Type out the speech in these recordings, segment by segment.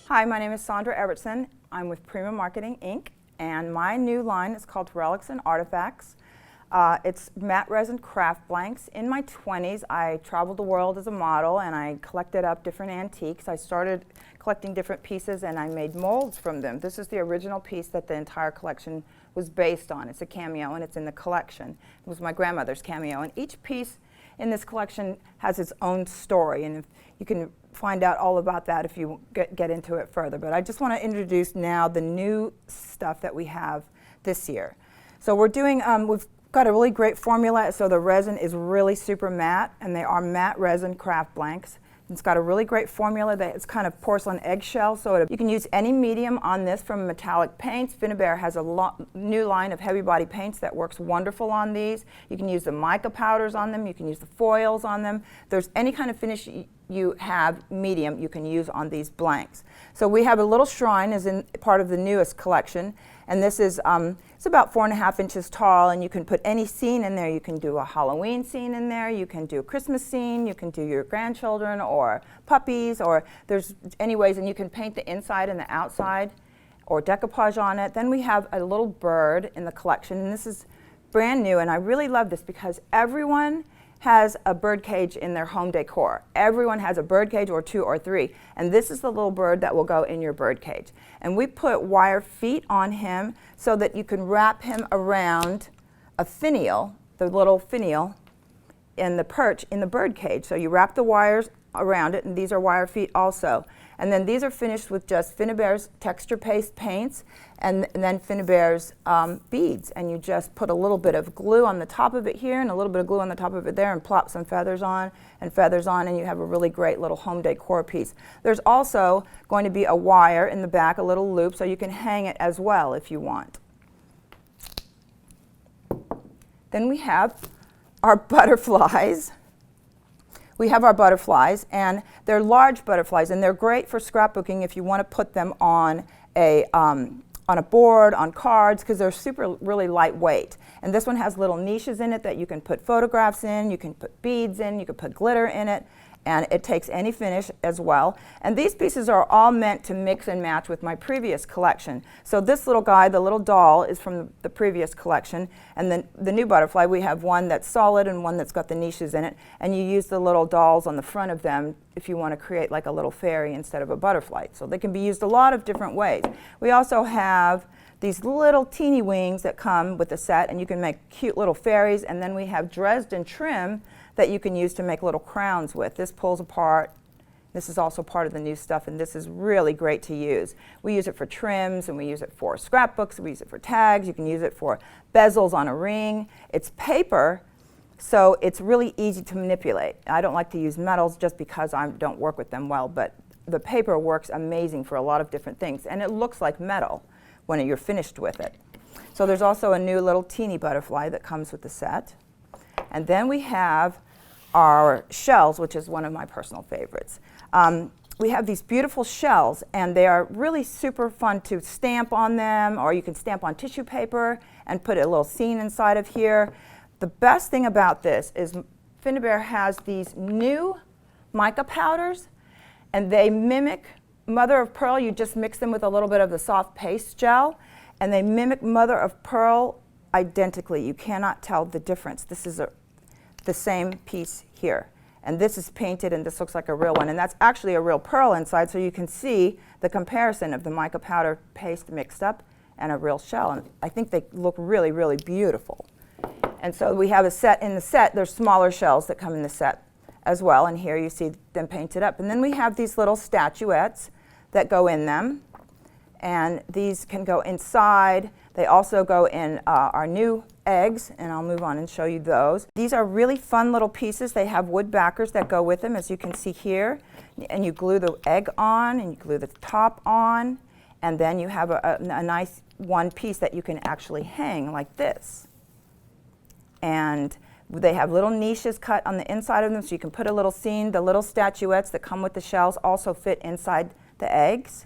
Hi, my name is Sandra Evertson. I'm with Prima Marketing, Inc., and my new line is called Relics and Artifacts. It's matte resin craft blanks. In my 20s, I traveled the world as a model and I collected up different antiques. I started collecting different pieces and I made molds from them. This is the original piece that the entire collection was based on. It's a cameo and it's in the collection. It was my grandmother's cameo, and each piece in this collection has its own story, and you can find out all about that if you get into it further. But I just want to introduce now the new stuff that we have this year. So we're doing, we've got a really great formula, so the resin is really super matte, and they are matte resin craft blanks. It's got a really great formula that it's kind of porcelain eggshell, so you can use any medium on this from metallic paints. Finnabair has a new line of heavy body paints that works wonderful on these. You can use the mica powders on them, you can use the foils on them. There's any kind of finish you have medium you can use on these blanks. So we have a little shrine as in part of the newest collection, and this is it's about 4.5 inches tall, and you can put any scene in there. You can do a Halloween scene in there, you can do a Christmas scene, you can do your grandchildren or puppies, or there's any ways, and you can paint the inside and the outside or decoupage on it. Then we have a little bird in the collection, and this is brand new, and I really love this because everyone has a bird cage in their home decor. Everyone has a bird cage or 2 or 3, and this is the little bird that will go in your bird cage. And we put wire feet on him so that you can wrap him around a finial, the little finial in the perch in the bird cage. So you wrap the wires around it, and these are wire feet also. And then these are finished with just Finnabair's texture paste paints and then Finnabair's beads. And you just put a little bit of glue on the top of it here and a little bit of glue on the top of it there and plop some feathers on, and you have a really great little home decor piece. There's also going to be a wire in the back, a little loop, so you can hang it as well if you want. Then we have our butterflies. We have our butterflies, and they're large butterflies, and they're great for scrapbooking if you want to put them on a board, on cards, because they're really lightweight. And this one has little niches in it that you can put photographs in, you can put beads in, you can put glitter in it, and it takes any finish as well. And these pieces are all meant to mix and match with my previous collection. So this little guy, the little doll, is from the previous collection, and then the new butterfly, we have one that's solid and one that's got the niches in it, and you use the little dolls on the front of them if you want to create like a little fairy instead of a butterfly. So they can be used a lot of different ways. We also have these little teeny wings that come with the set, and you can make cute little fairies, and then we have Dresden trim that you can use to make little crowns with. This pulls apart. This is also part of the new stuff, and this is really great to use. We use it for trims, and we use it for scrapbooks, we use it for tags, you can use it for bezels on a ring. It's paper, so it's really easy to manipulate. I don't like to use metals just because I don't work with them well, but the paper works amazing for a lot of different things, and it looks like metal when you're finished with it. So there's also a new little teeny butterfly that comes with the set. And then we have our shells, which is one of my personal favorites. We have these beautiful shells, and they are really super fun to stamp on them, or you can stamp on tissue paper and put a little scene inside of here. The best thing about this is Finnabair has these new mica powders, and they mimic mother of pearl. You just mix them with a little bit of the soft paste gel, and they mimic mother of pearl identically. You cannot tell the difference. This is the same piece here, and this is painted, and this looks like a real one, and that's actually a real pearl inside, so you can see the comparison of the mica powder paste mixed up and a real shell, and I think they look really, really beautiful. And so we have a set in the set. There's smaller shells that come in the set as well, and here you see them painted up. And then we have these little statuettes that go in them, and these can go inside. They also go in our new eggs, and I'll move on and show you those. These are really fun little pieces. They have wood backers that go with them, as you can see here. And you glue the egg on, and you glue the top on, and then you have a nice one piece that you can actually hang like this. And they have little niches cut on the inside of them, so you can put a little scene. The little statuettes that come with the shells also fit inside the eggs.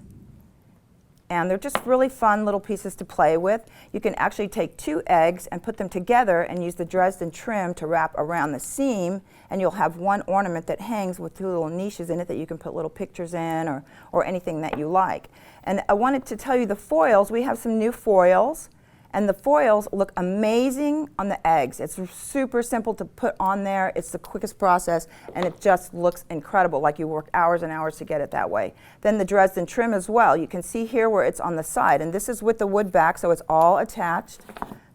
And they're just really fun little pieces to play with. You can actually take 2 eggs and put them together and use the Dresden trim to wrap around the seam, and you'll have one ornament that hangs with 2 little niches in it that you can put little pictures in or anything that you like. And I wanted to tell you the foils. We have some new foils, and the foils look amazing on the eggs. It's super simple to put on there. It's the quickest process, and it just looks incredible, like you work hours and hours to get it that way. Then the Dresden trim as well. You can see here where it's on the side, and this is with the wood back, so it's all attached,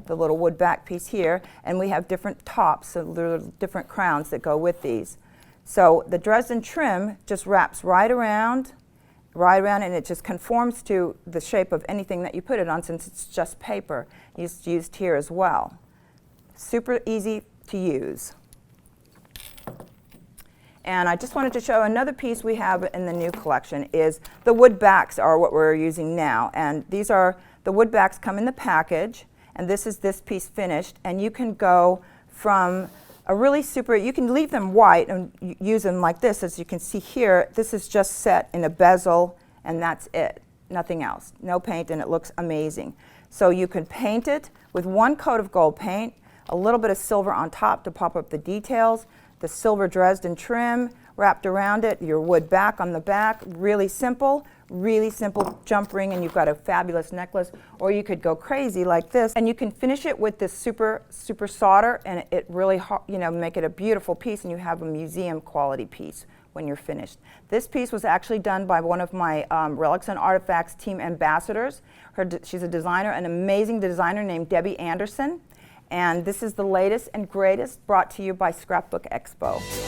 the little wood back piece here, and we have different tops, so there are different crowns that go with these. So the Dresden trim just wraps right around, and it just conforms to the shape of anything that you put it on, since it's just paper. It's used here as well. Super easy to use. And I just wanted to show another piece we have in the new collection is the wood backs are what we're using now. And these are, the wood backs come in the package, and this is this piece finished, and you can go from a really super, you can leave them white and use them like this. As you can see here, this is just set in a bezel, and that's it. Nothing else. No paint, and it looks amazing. So you can paint it with 1 coat of gold paint, a little bit of silver on top to pop up the details, the silver Dresden trim wrapped around it, your wood back on the back. Really simple jump ring, and you've got a fabulous necklace. Or you could go crazy like this, and you can finish it with this super solder, and it really, make it a beautiful piece, and you have a museum quality piece when you're finished. This piece was actually done by one of my Relics and Artifacts team ambassadors. She's a designer, an amazing designer named Debbie Anderson. And this is the latest and greatest, brought to you by Scrapbook Expo.